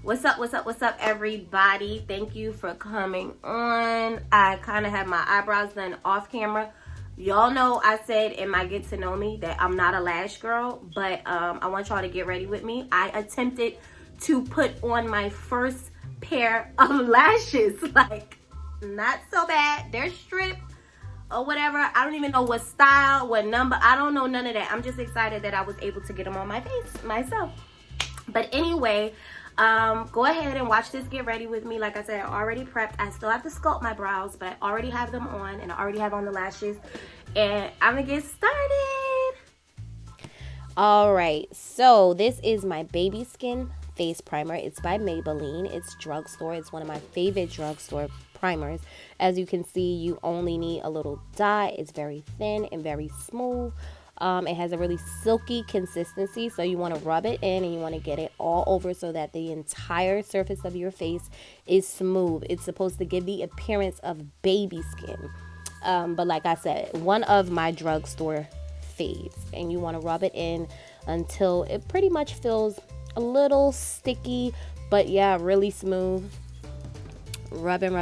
What's up, everybody? Thank you for coming on. I kind of have my eyebrows done off camera. Y'all know I said in my Get to Know Me that I'm not a lash girl, but I want y'all to get ready with me. I attempted to put on my first pair of lashes. Like, not so bad. They're stripped or whatever. I don't even know what style, what number. I don't know none of that. I'm just excited that I was able to get them on my face myself. But anyway, go ahead and watch this Get Ready with me. Like I said, I already prepped. I still have to sculpt my brows, but I already have them on, and I already have on the lashes. And I'm gonna get started. All right, so this is my Baby Skin Face Primer. It's by Maybelline. It's drugstore. It's one of my favorite drugstore primers. As you can see, you only need a little dot. It's very thin and very smooth. It has a really silky consistency, so you want to rub it in and you want to get it all over so that the entire surface of your face is smooth. It's supposed to give the appearance of baby skin. But like I said, one of my drugstore faves, and you want to rub it in until it pretty much feels a little sticky, but yeah, really smooth. Rubbing.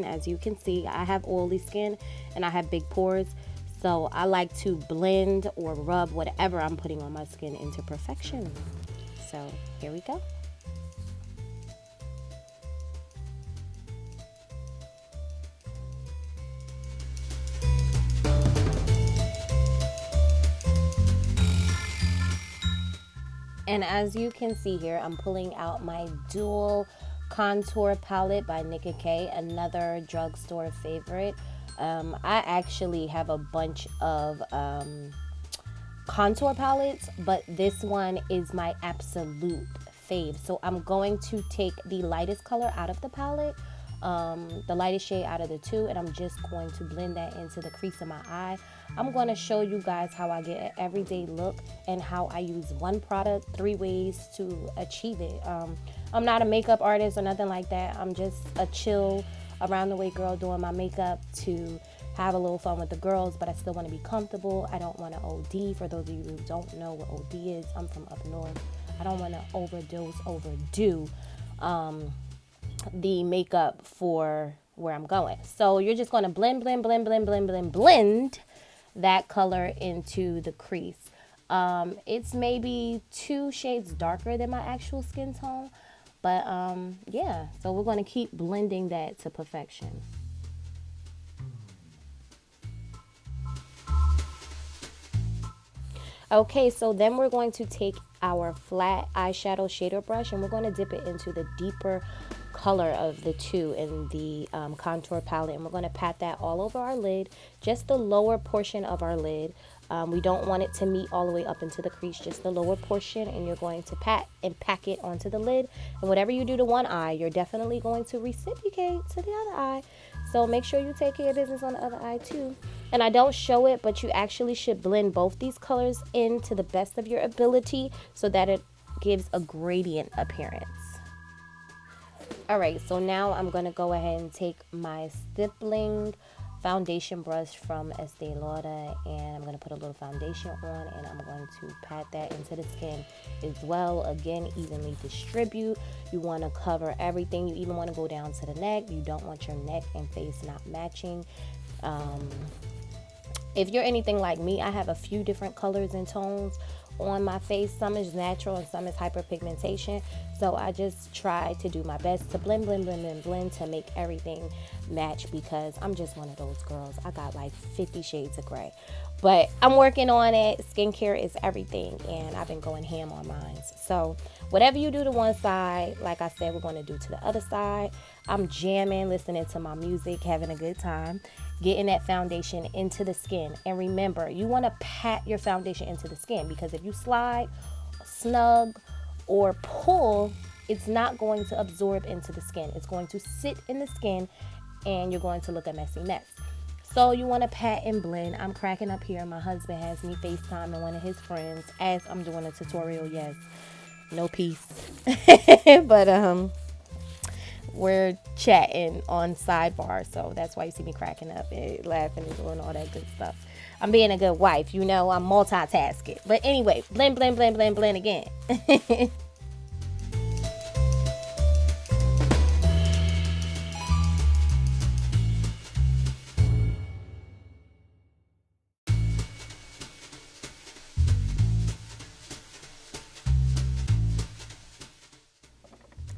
As you can see, I have oily skin and I have big pores. So I like to blend or rub whatever I'm putting on my skin into perfection. So here we go. And as you can see here, I'm pulling out my dual contour palette by Nicka K, another drugstore favorite. I actually have a bunch of contour palettes, but this one is my absolute fave. So I'm going to take the lightest color out of the palette, the lightest shade out of the two, and I'm just going to blend that into the crease of my eye. I'm going to show you guys how I get an everyday look and how I use one product 3 ways to achieve it. I'm not a makeup artist or nothing like that. I'm just a chill around the way girl doing my makeup to have a little fun with the girls, but I still want to be comfortable. I don't want to OD. For those of you who don't know what OD is, I'm from up north. I don't want to overdo the makeup for where I'm going. So you're just going to blend that color into the crease. It's maybe 2 shades darker than my actual skin tone. But yeah, so we're going to keep blending that to perfection. Okay, so then we're going to take our flat eyeshadow shader brush and we're going to dip it into the deeper color of the two in the contour palette, and we're going to pat that all over our lid, just the lower portion of our lid. We don't want it to meet all the way up into the crease, just the lower portion, and you're going to pat and pack it onto the lid. And whatever you do to one eye, you're definitely going to reciprocate to the other eye. So make sure you take care of business on the other eye too. And I don't show it, but you actually should blend both these colors in to the best of your ability so that it gives a gradient appearance. Alright, so now I'm going to go ahead and take my stippling foundation brush from Estee Lauder, and I'm going to put a little foundation on, and I'm going to pat that into the skin as well. Again, evenly distribute. You want to cover everything. You even want to go down to the neck. You don't want your neck and face not matching. If you're anything like me, I have a few different colors and tones on my face. Some is natural and some is hyperpigmentation. So I just try to do my best to blend to make everything match, because I'm just one of those girls. I got like 50 shades of gray. But I'm working on it. Skincare is everything, and I've been going ham on mine. So whatever you do to one side, like I said, we're going to do to the other side. I'm jamming, listening to my music, having a good time, getting that foundation into the skin. And remember, you want to pat your foundation into the skin, because if you slide, snug, or pull, it's not going to absorb into the skin. It's going to sit in the skin, and you're going to look a messy mess. So you want to pat and blend. I'm cracking up here. My husband has me FaceTiming one of his friends as I'm doing a tutorial. Yes, no peace. But we're chatting on sidebar, so that's why you see me cracking up and laughing and doing all that good stuff. I'm being a good wife, you know. I'm multitasking. But anyway, blend again.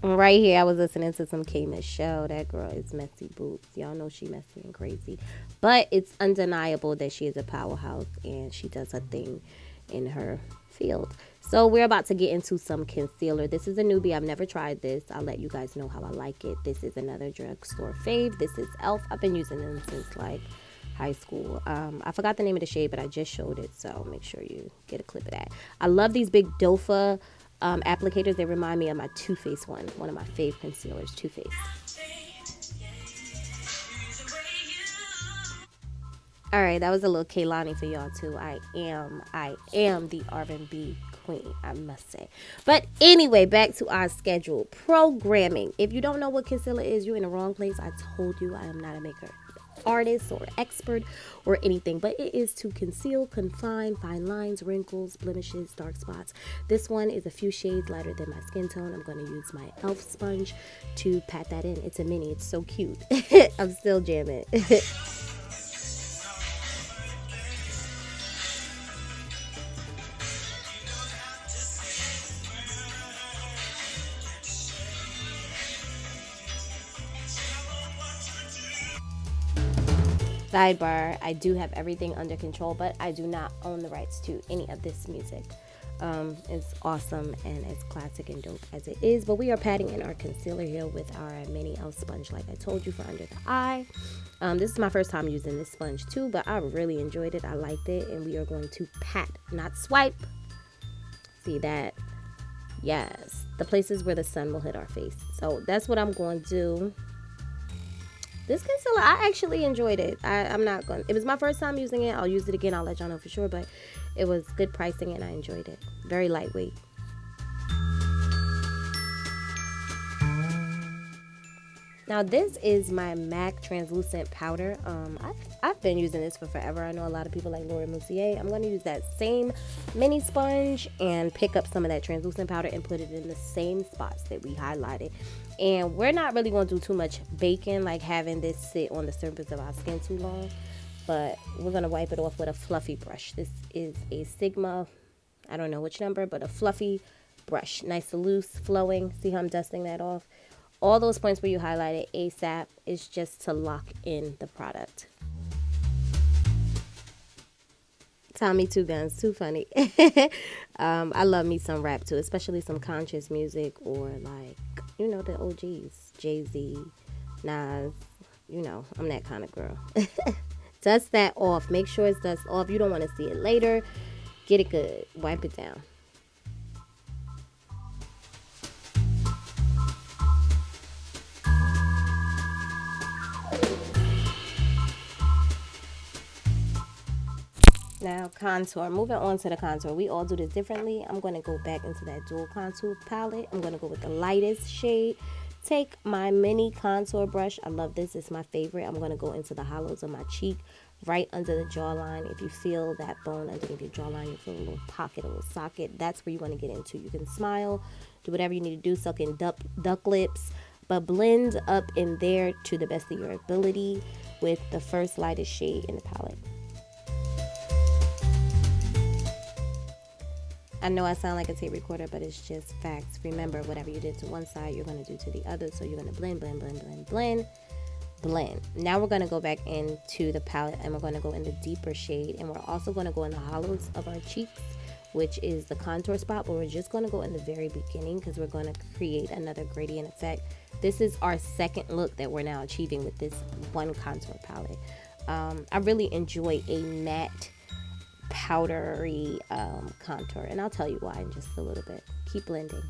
Right here, I was listening to some K Michelle. That girl is messy boots. Y'all know she messy and crazy. But it's undeniable that she is a powerhouse and she does her thing in her field. So we're about to get into some concealer. This is a newbie. I've never tried this. I'll let you guys know how I like it. This is another drugstore fave. This is e.l.f. I've been using them since like high school. I forgot the name of the shade, but I just showed it. So make sure you get a clip of that. I love these big dofa applicators. They remind me of my Too Faced one of my fave concealers, Too Faced. All right, that was a little Kaylani for y'all too. I am the R&B queen, I must say. But anyway, back to our schedule. Programming. If you don't know what concealer is, you're in the wrong place. I told you I am not a makeup artist or expert or anything, but it is to conceal, confine, fine lines, wrinkles, blemishes, dark spots. This one is a few shades lighter than my skin tone. I'm going to use my e.l.f. sponge to pat that in. It's a mini. It's so cute. I'm still jamming. Sidebar, I do have everything under control, but I do not own the rights to any of this music. It's awesome and as classic and dope as it is, but we are patting in our concealer here with our mini e.l.f. sponge, like I told you, for under the eye. This is my first time using this sponge too, but I really enjoyed it. I liked it, and we are going to pat, not swipe. See that? Yes, the places where the sun will hit our face. So that's what I'm going to do. This concealer, I actually enjoyed it. I'm not going to, it was my first time using it. I'll use it again. I'll let y'all know for sure, but it was good pricing and I enjoyed it. Very lightweight. Now this is my MAC translucent powder. I've been using this for forever. I know a lot of people like Laura Mercier. I'm going to use that same mini sponge and pick up some of that translucent powder and put it in the same spots that we highlighted. And we're not really going to do too much baking, like having this sit on the surface of our skin too long. But we're going to wipe it off with a fluffy brush. This is a Sigma, I don't know which number, but a fluffy brush. Nice and loose, flowing. See how I'm dusting that off? All those points where you highlighted ASAP is just to lock in the product. Tommy Two Guns, too funny. I love me some rap too, especially some conscious music or like, you know, the OGs, Jay-Z, Nas, you know, I'm that kind of girl. Dust that off. Make sure it's dust off. You don't want to see it later. Get it good. Wipe it down. Now contour. Moving on to the contour. We all do this differently. I'm going to go back into that dual contour palette. I'm going to go with the lightest shade. Take my mini contour brush. I love this. It's my favorite. I'm going to go into the hollows of my cheek, right under the jawline. If you feel that bone underneath your jawline, you feel a little pocket, a little socket. That's where you want to get into. You can smile, do whatever you need to do, suck in duck lips, but blend up in there to the best of your ability with the first lightest shade in the palette. I know I sound like a tape recorder, but it's just facts. Remember, whatever you did to one side, you're going to do to the other. So you're going to blend, blend, blend, blend, blend, blend. Now we're going to go back into the palette and we're going to go in the deeper shade. And we're also going to go in the hollows of our cheeks, which is the contour spot. But we're just going to go in the very beginning because we're going to create another gradient effect. This is our second look that we're now achieving with this one contour palette. I really enjoy a matte powdery contour, and I'll tell you why in just a little bit. Keep blending.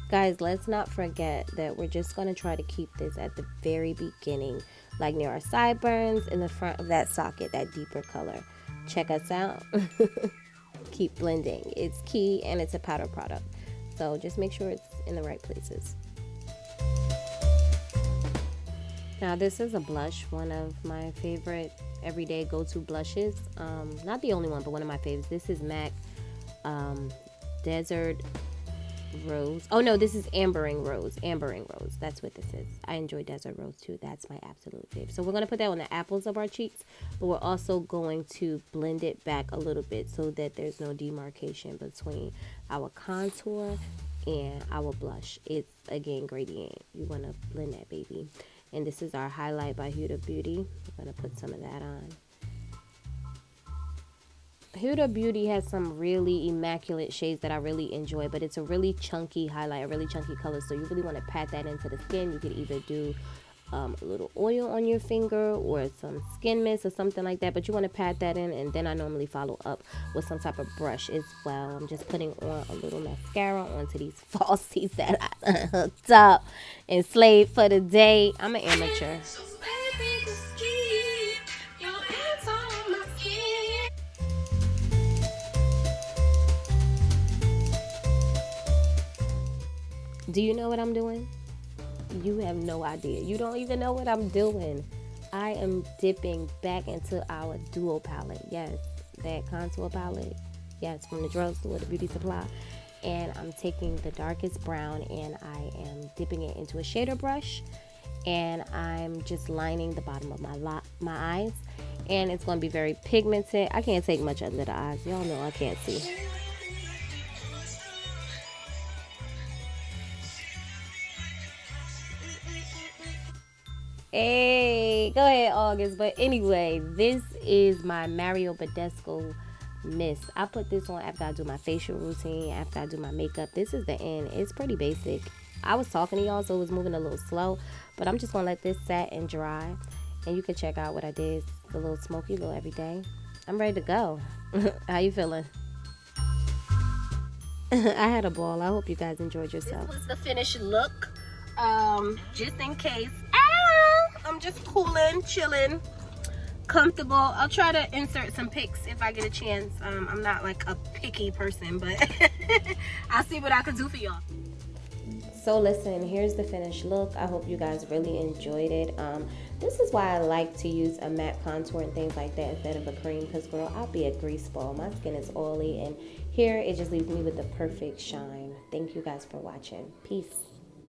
Guys, let's not forget that we're just going to try to keep this at the very beginning, like near our sideburns, in the front of that socket, that deeper color. Check us out. Keep blending. It's key, and it's a powder product, so just make sure it's in the right places. Now this is a blush, one of my favorite everyday go-to blushes. Not the only one, but one of my favorites. This is MAC Desert Rose. Oh no, this is Ambering Rose. Ambering Rose. That's what this is. I enjoy Desert Rose too. That's my absolute favorite. So we're going to put that on the apples of our cheeks, but we're also going to blend it back a little bit so that there's no demarcation between our contour and our blush. It's, again, gradient. You want to blend that, baby. And this is our highlight by Huda Beauty. I'm going to put some of that on. Huda Beauty has some really immaculate shades that I really enjoy, but it's a really chunky highlight, a really chunky color, so you really want to pat that into the skin. You could either do a little oil on your finger or some skin mist or something like that, but you want to pat that in, and then I normally follow up with some type of brush as well. I'm just putting on a little mascara onto these falsies that I hooked up and slaved for the day. I'm an amateur. Do you know what I'm doing? You have no idea. You don't even know what I'm doing. I am dipping back into our duo palette. Yes, that contour palette. Yes, from the drugstore, the beauty supply. And I'm taking the darkest brown and I am dipping it into a shader brush. And I'm just lining the bottom of my eyes. And it's going to be very pigmented. I can't take much under the eyes. Y'all know I can't see. Hey, go ahead, August. But anyway, this is my Mario Badescu mist. I put this on after I do my facial routine, after I do my makeup. This is the end. It's pretty basic. I was talking to y'all, so it was moving a little slow. But I'm just going to let this set and dry. And you can check out what I did. It's a little smoky, a little everyday. I'm ready to go. How you feeling? I had a ball. I hope you guys enjoyed yourself. This was the finished look. Just in case. I'm just cooling, chilling, comfortable. I'll try to insert some pics if I get a chance. I'm not like a picky person, but I'll see what I can do for y'all. So listen, here's the finished look. I hope you guys really enjoyed it. This is why I like to use a matte contour and things like that instead of a cream, because girl, I'll be a grease ball. My skin is oily, and here it just leaves me with the perfect shine. Thank you guys for watching. Peace.